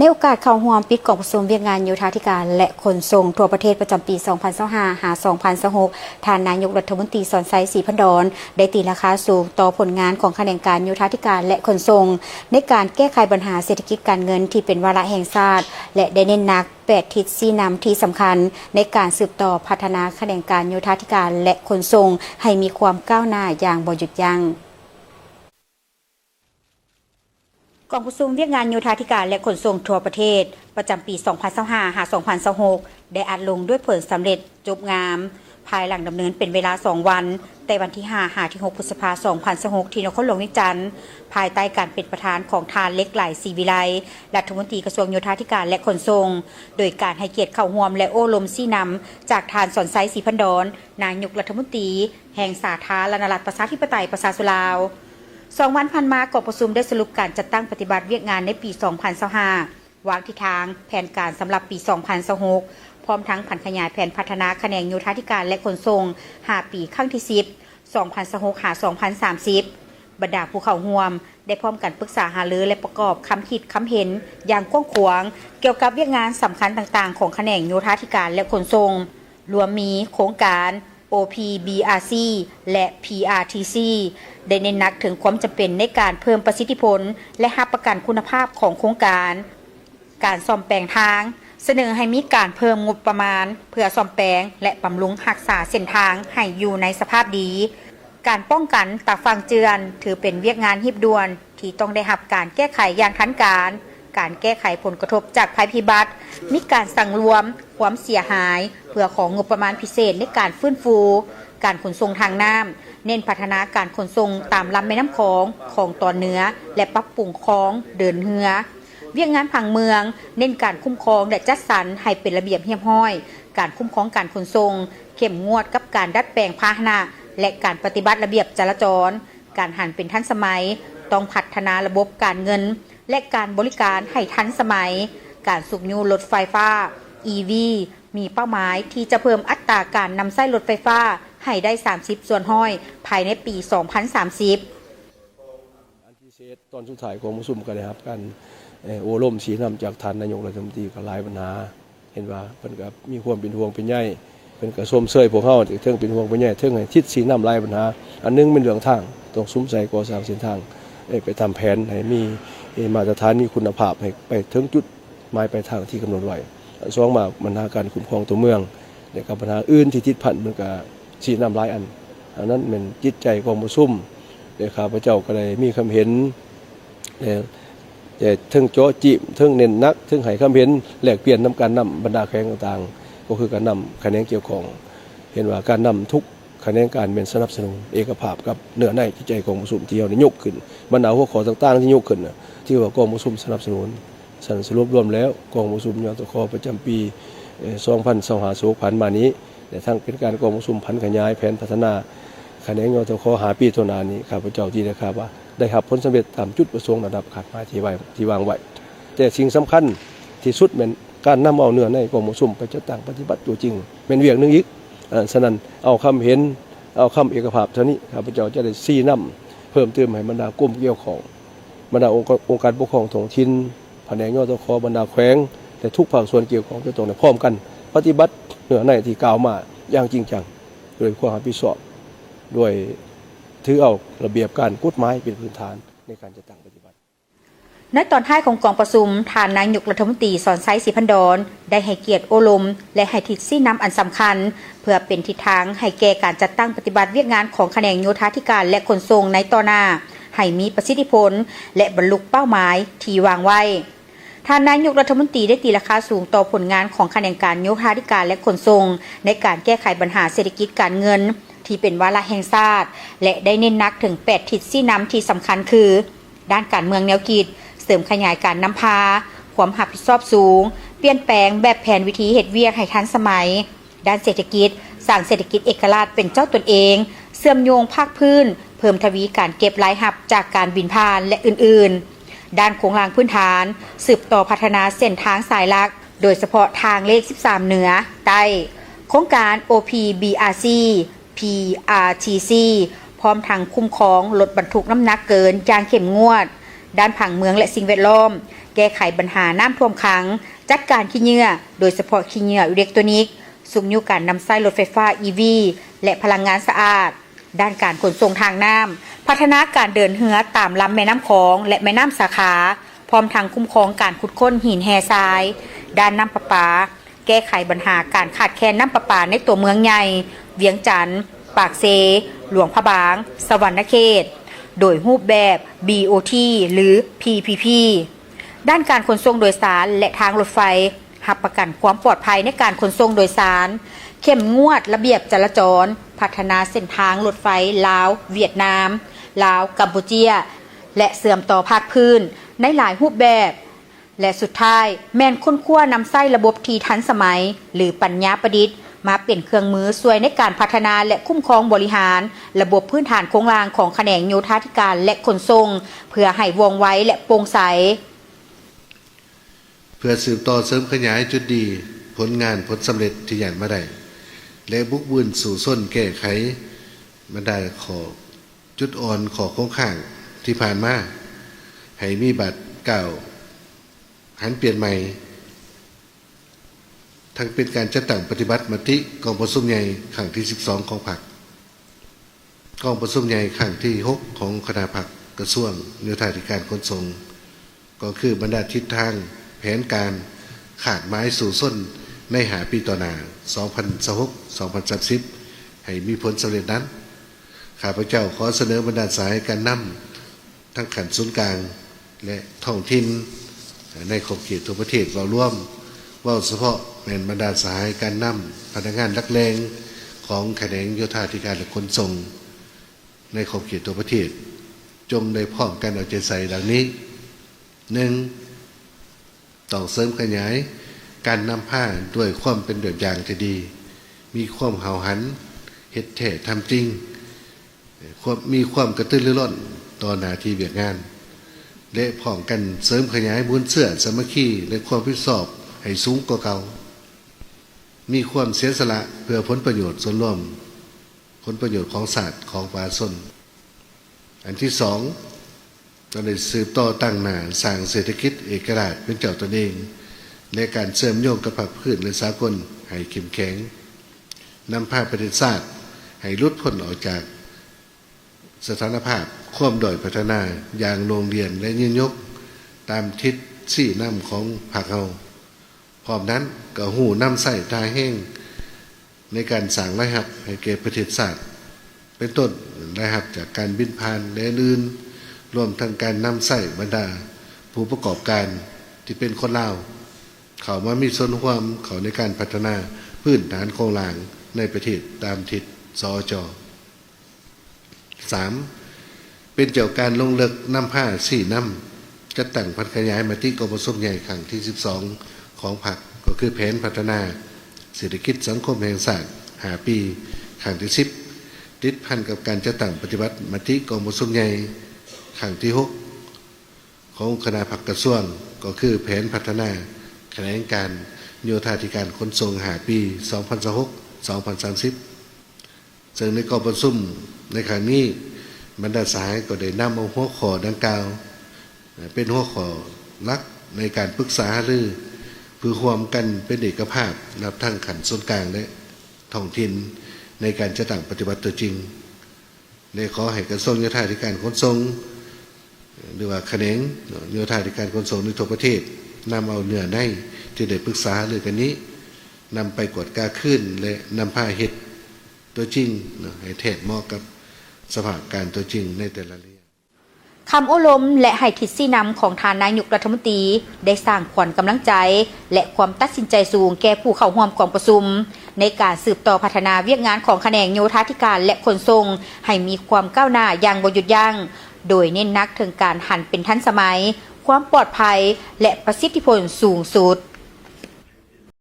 ในโอกาสเข้าร่วมปิดกองประชุมเวียกงานโยธาธิการและขนส่งทั่วประเทศประจำปี 2025 หา 2026 ท่านนายกรัฐมนตรีสอนไซ ศรีพันดรได้ตีราคาสูงต่อผลงานของแขนงการโยธาธิการและขนส่งในการแก้ไขปัญหาเศรษฐกิจการเงินที่เป็นวาระแห่งชาติและได้เน้นหนัก8 ทิศชี้นำที่สำคัญในการสืบต่อพัฒนาแขนงการโยธาธิการและขนส่งให้มีความก้าวหน้าอย่างบ่หยุดยั้งกองประชุมเวียกงานโยธาธิการและขนส่งทั่วประเทศประจำปี 2025 หา 2026 ได้อัดลงด้วยผลสำเร็จจบงามภายหลังดำเนินเป็นเวลา 2 วันแต่วันที่ 5 หา 6 พฤษภาคม 2026 ที่นครหลวงวิจันทร์ภายใต้การเป็นประธานของทานเล็กไหลศรีวิไลรัฐมนตรีกระทรวงโยธาธิการและขนส่งโดยการให้เกียรติเข้าร่วมและโอ้ลมซี่นำจากทานสอนไซ ศรีพันดรนายกรัฐมนตรีแห่งสาธารณรัฐประชาธิปไตยประชาชนลาว2 วันผ่านมากองประชุมได้สรุปการจัดตั้งปฏิบัติเวียกงานในปี 2025 วางทิศทางแผนการสำหรับปี 2026 พร้อมทั้งผันขยายแผนพัฒนาแขนงโยธาธิการและขนส่ง5 ปีครั้งที่ 10 2026 หา 2030 บรรดาผู้เข้าร่วมได้พร้อมกันปรึกษาหารือและประกอบคำคิดคำเห็นอย่างกว้างขวางเกี่ยวกับเวียกงานสำคัญต่างๆของแขนงโยธาธิการและขนส่งรวมมีโครงการ OPBRC และ PRTC ได้เน้นหนักถึงความจำเป็นในการเพิ่มประสิทธิผลและรับประกันคุณภาพของโครงการซ่อมแปลงทางเสนอให้มีการเพิ่มงบประมาณเพื่อซ่อมแปลงและบำรุงรักษาเส้นทางให้อยู่ในสภาพดีการป้องกันตาฟังเจือนถือเป็นเวียกงานรีบด่วนที่ต้องได้รับการแก้ไขอย่างทันการแก้ไขผลกระทบจากภัยพิบัติมีการสั่งรวมความเสียหายเพื่อของงบประมาณพิเศษในการฟื้นฟูการขนส่งทางน้ำเน้นพัฒนาการขนส่งตามลำแม่น้ำของตอนเหนือและปรับปรุงคลองเดินเรือเวียกงานผังเมืองเน้นการคุ้มครองและจัดสรรให้เป็นระเบียบเรียบร้อยการคุ้มครองการขนส่งเข้มงวดกับการดัดแปลงพาหนะและการปฏิบัติระเบียบจราจรการหันเป็นทันสมัยต้องพัฒนาระบบการเงินและการบริการให้ทันสมัยการสูบยูรถไฟฟ้า EV มีเป้าหมายที่จะเพิ่มอัตราการนำใช้รถไฟฟ้าให้ได้30ส่วนห้อยภายในปี 2030 อันที่เซตตอนสุดท้ายของประชุมกันเลยครับการโอ้ล่มสีนำจากท่านนายกรัฐมนตรีกับหลายปัญหาเห็นว่าเพิ่นก็มีความเป็นห่วงเป็นใยเพิ่นก็ส้มเสยพวกเฮาเทิงเป็นห่วงเป็นใยเทิงให้ทิศสีนำหลายปัญหาอันนึงเป็นเรื่องทางต้องซุ้มใส่ก่อสร้างเส้นทางไปทำแผนให้มีมาตรฐานมีคุณภาพให้ไปถึงจุดหมายปลายทางที่กำหนดไว้2มาปัญหาการคุ้มครองตัวเมืองและกับปัญหาอื่นที่ติดพันมันก็สีนำหลายอันนั้นเป็นจิตใจของประชุมแต่ข้าพเจ้าก็ได้มีคำเห็นเทิงโจ๊ะจิเทิงเน้นนักเทิงให้คำเห็นแลกเปลี่ยนนำการนำบรรดาแขนงต่างๆก็คือการนำแขนงเกี่ยวของเห็นว่าการนำทุกแขนงการเป็นสนับสนุนเอกภาพกับเนื้อในจิตใจของประชุมที่เราได้ยกขึ้นบรรดาหัวข้อต่างๆที่ยกขึ้นที่ว่ากองประชุมสนับสนุนสรุปรวมแล้วกองประชุมยตคประจำปี2025ผ่านมานี้แต่ทั้งเป็นการกองประชุมพันขยายแผนพัฒนาแขนงยตคหาปีตัวนานี้ข้าพเจ้าที่นะครับว่าได้รับผลสำเร็จตามจุดประสงค์ระดับขาดหมายที่วางไว้แต่สิ่งสำคัญที่สุดเป็นการนำเอาเนื้อในกองประชุมไปจัดตั้งปฏิบัติตัวจริงเป็นเวียงนึงอีกฉะนั้นเอาคำเห็นเอาคำเอกภาพเท่านี้ข้าพเจ้าจะได้ชี้นำเพิ่มเติมให้บรรดากลุ่มเกี่ยวของบรรดาองค์การปกครองท้องถิ่นแผนงยตคบรรดาแขวงและทุกภาคส่วนเกี่ยวของจะต้องพร้อมกันปฏิบัติเนื้อในที่กล่าวมาอย่างจริงจังโดยความรับผิดชอบด้วยถือเอาระเบียบการกฎหมายเป็นพื้นฐานในการจัดตั้งปฏิบัติในตอนท้ายของกองประชุมท่านนายกรัฐมนตรีสอนไซ ศรีพันดรได้ให้เกียรติโอลมและให้ทิศชี้นำอันสำคัญเพื่อเป็นทิศทางให้แก่การจัดตั้งปฏิบัติเวียกงานของแขนงโยธาธิการและขนส่งในต่อหน้าให้มีประสิทธิผลและบรรลุเป้าหมายที่วางไว้ท่านนายกรัฐมนตรีได้ตีราคาสูงต่อผลงานของแขนงการโยธาธิการและขนส่งในการแก้ไขปัญหาเศรษฐกิจการเงินที่เป็นวาระแห่งชาติและได้เน้นหนักถึง8 ทิศชี้นำที่สำคัญคือด้านการเมืองแนวคิดเสริมขยายการนำพาความรับผิดชอบสูงเปลี่ยนแปลงแบบแผนวิธีเฮ็ดเวียกให้ทันสมัยด้านเศรษฐกิจสร้างเศรษฐกิจเอกราชเป็นเจ้าตนเองเชื่อมโยงภาคพื้นเพิ่มทวีการเก็บรายรับจากการบินผ่านและอื่นๆด้านโครงสร้างพื้นฐานสืบต่อพัฒนาเส้นทางสายหลักโดยเฉพาะทางเลข13เหนือใต้โครงการ OPBRC PRTC พร้อมทางคุ้มครองลดบรรทุกน้ำหนักเกินอย่างเข้มงวดด้านผังเมืองและสิ่งแวดล้อม แก้ไขปัญหาน้ำท่วมขังจัดการขี้เหงื่อโดยเฉพาะขี้เหงื่ออิเล็กทรอนิกส์สูงอยู่การนำใช้รถไฟฟ้า EV และพลังงานสะอาดด้านการขนส่งทางน้ำพัฒนาการเดินเรือตามลำแม่น้ำคลองและแม่น้ำสาขาพร้อมทางคุ้มครองการขุดค้นหินแห่ทรายด้านน้ำประปาแก้ไขปัญหาการขาดแคลนน้ำประปาในตัวเมืองใหญ่เวียงจันทร์ปากเซหลวงพระบางสวรรณเขตโดยรูปแบบ BOT หรือ PPP ด้านการขนส่งโดยสารและทางรถไฟรับประกันความปลอดภัยในการขนส่งโดยสารเข้มงวดระเบียบจราจรพัฒนาเส้นทางรถไฟลาวเวียดนามลาวกัมพูเชียและเสื่อมต่อภาคพื้นในหลายรูปแบบและสุดท้ายแม่นค้นคว้านำไส้ระบบที่ทันสมัยหรือปัญญาประดิษฐ์มาเป็นเครื่องมือช่วยในการพัฒนาและคุ้มครองบริหารระบบพื้นฐานโครงสร้างของแขนงโยธาธิการและขนส่งเพื่อให้ว่องไวและโปร่งใสเพื่อสืบต่อเสริมขยายจุดดีผลงานผลสำเร็จที่หยันมาได้และบุกบืนสู่ส้นแก้ไขมาได้ขอจุดอ่อนขอโค้งข้างที่ผ่านมาให้มีบัตรเก่าหันเปลี่ยนใหม่ทั้งเป็นการจัดตั้งปฏิบัติมติกองประชุมใหญ่ครั้งที่12ของพรรคกองประชุมใหญ่ครั้งที่6ของคณะพรรคกระทรวงโยธาธิการขนส่งก็คือบรรดาทิศทางแผนการขาดไม้สู่ส้นในหาปีต่อหน้า2026-2030ให้มีผลสำเร็จนั้นข้าพเจ้าขอเสนอบรรดาสายการนำทั้งขันศูนย์กลางและท้องถิ่นในขอบเขตทั่วประเทศเราร่วมว่าเฉพาะแม่นบรรดาสายการนำพนักงานนักเลงของแขนงโยธาธิการและขนส่งในขอบเขตทั่วประเทศจงได้พร้อมกันเอาใจใส่ดังนี้ 1. ต้องเสริมขยายการนำผ้าด้วยความเป็นแบบอย่างที่ดีมีความเห่าหันเฮ็ดแท้ทำจริงมีความกระตือรือร้นต่อหน้าที่เวียกงานและพร้อมกันเสริมขยายบุญเสื้อสามัคคีและความพิสอบให้สูงกว่าเก่ามีความเสียสละเพื่อผลประโยชน์ส่วนรวมผลประโยชน์ของศาสตร์ของประชาชนอันที่สองต้องได้สืบต่อตั้งหน้าสร้างเศรษฐกิจเอกราชเป็นเจ้าตนเองและการเชื่อมโยงกับภาคพื้นและสากลให้เข้มแข็งนำภาคประเทศชาติให้หลุดพ้นออกจากสถานภาพความด้อยพัฒนาอย่างโรงเรียนและยืนยกตามทิศสี่น้ำของภาคเฮาพร้อมนั้นก็หูน้ำใส่ทาแห้งในการสร้างรายรับให้แก่ประเทศชาติเป็นต้นรายรับจากการบินผ่านและอื่นรวมทั้งการนำใส่บรรดาผู้ประกอบการที่เป็นคนลาวเขามามีส่วนร่วมเขาในการพัฒนาพื้นฐานโครงสร้างในประเทศตามทิศสจ. 3. เป็นเกี่ยวกับการลงเลิกนำผ้าสี่น้ำจัดตั้งพัฒขยายมาที่กองประชุมใหญ่ครั้งที่12ของพรรคก็คือแผนพัฒนาเศรษฐกิจสังคมแห่งชาติ5 ปีครั้งที่10ติดพันกับการจัดตั้งปฏิบัติมติกองประชุมใหญ่ครั้งที่6ของคณะพรรคกระทรวงก็คือแผนพัฒนาแขนงการโยธาธิการขนส่ง5 ปี2026-2030ซึ่งในกองประชุมในครั้งนี้บรรดาสายก็ได้นำเอาหัวข้อดังกล่าวเป็นหัวข้อหลักในการปรึกษาหรือเพื่อความกันเป็นเอกภาพนับทั้งขันส่วนกลางและท้องถิ่นในการจัดตั้งปฏิบัติตัวจริงและขอให้กระทรวงโยธาธิการขนส่งหรือว่าแขนงโยธาธิการขนส่งในทั่วประเทศนำเอาเนื้อในที่ได้ปรึกษาเรื่องกันนี้นำไปกวดกาขึ้นและนำผ้าเห็ดตัวจริงให้แทบเหมาะกับสภาพการตัวจริงในแต่ละเรื่องคำโอ้ล้มและให้ทิศชี้นำของทานนายกรัฐมนตรีได้สร้างขวัญกำลังใจและความตัดสินใจสูงแก่ผู้เข้าร่วมกองประชุมในการสืบต่อพัฒนาเวียกงานของแขนงโยธาธิการและขนส่งให้มีความก้าวหน้าอย่างบ่หยุดยั้งโดยเน้นหนักถึงการหันเป็นทันสมัยความปลอดภัยและประสิทธิผลสูงสุด